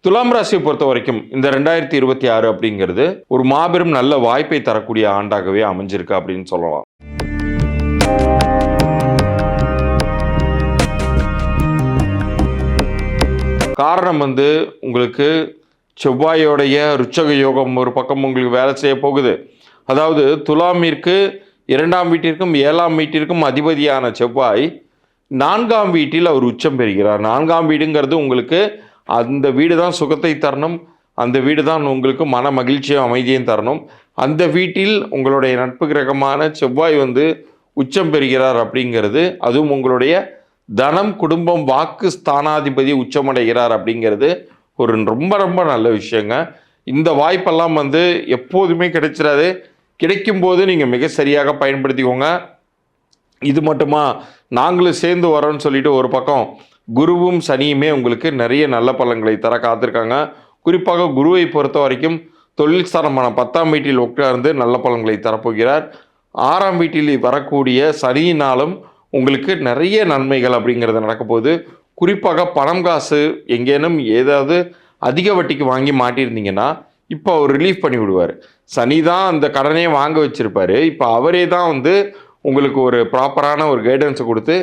துலாம் ராசியை பொறுத்த வரைக்கும் இந்த 2026 அப்படிங்கிறது ஒரு மாபெரும் நல்ல வாய்ப்பை தரக்கூடிய ஆண்டாகவே அமைஞ்சிருக்கு அப்படின்னு சொல்லலாம். காரணம் உங்களுக்கு செவ்வாயோடைய ருச்சக யோகம் ஒரு பக்கம் உங்களுக்கு வேலை செய்ய போகுது. அதாவது துலாமிற்கு 2ஆம் வீட்டிற்கும் 7ஆம் வீட்டிற்கும் அதிபதியான செவ்வாய் 4ஆம் வீட்டில் அவர் உச்சம் பெறுகிறார். 4ஆம் வீடுங்கிறது உங்களுக்கு அந்த வீடு தான் சுகத்தை தரணும், அந்த வீடு தான் உங்களுக்கு மன மகிழ்ச்சியும் அமைதியும் தரணும். அந்த வீட்டில் உங்களுடைய நட்பு கிரகமான செவ்வாய் உச்சம் பெறுகிறார் அப்படிங்கிறது, அதுவும் உங்களுடைய தனம் குடும்பம் வாக்கு ஸ்தானாதிபதி உச்சமடைகிறார் அப்படிங்கிறது ஒரு ரொம்ப ரொம்ப நல்ல விஷயங்க. இந்த வாய்ப்பெல்லாம் எப்போதுமே கிடைச்சிடாது. கிடைக்கும்போது நீங்கள் மிக சரியாக பயன்படுத்திக்கோங்க. இது மட்டுமா, நாங்களும் சேர்ந்து வரோன்னு சொல்லிட்டு ஒரு பக்கம் குருவும் சனியுமே உங்களுக்கு நிறைய நல்ல பலன்களை தர காத்திருக்காங்க. குறிப்பாக குருவை பொறுத்த வரைக்கும் தொழில் ஸ்தானமான 10ஆம் வீட்டில் உட்கார்ந்து நல்ல பலன்களை தரப்போகிறார். 6ஆம் வீட்டில் வரக்கூடிய சனியினாலும் உங்களுக்கு நிறைய நன்மைகள் அப்படிங்கிறது நடக்கப்போகுது. குறிப்பாக பணம் காசு எங்கேனும் ஏதாவது அதிக வட்டிக்கு வாங்கி மாட்டியிருந்தீங்கன்னா இப்போ அவர் ரிலீஃப் பண்ணி விடுவார். சனி தான் அந்த கடனையே வாங்க வச்சுருப்பார். இப்போ அவரே தான் உங்களுக்கு ஒரு ப்ராப்பரான ஒரு கைடன்ஸை கொடுத்து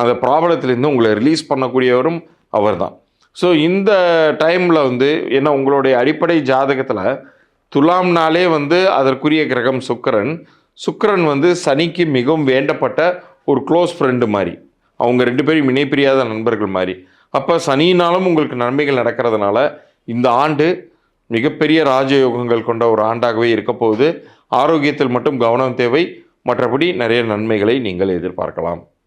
அந்த ப்ராப்ளத்திலேருந்து உங்களை ரிலீஸ் பண்ணக்கூடியவரும் அவர் தான். ஸோ இந்த டைமில் ஏன்னா உங்களுடைய அடிப்படை ஜாதகத்தில் துலாம்னாலே அதற்குரிய கிரகம் சுக்கிரன். சுக்கிரன் சனிக்கு மிகவும் வேண்டப்பட்ட ஒரு க்ளோஸ் ஃப்ரெண்டு மாதிரி, அவங்க 2 பேரும் இணைப்பிரியாத நண்பர்கள் மாதிரி. அப்போ சனியினாலும் உங்களுக்கு நன்மைகள் நடக்கிறதுனால இந்த ஆண்டு மிகப்பெரிய ராஜயோகங்கள் கொண்ட ஒரு ஆண்டாகவே இருக்க போகுது. ஆரோக்கியத்தில் மட்டும் கவனம் தேவை. மற்றபடி நிறைய நன்மைகளை நீங்கள் எதிர்பார்க்கலாம்.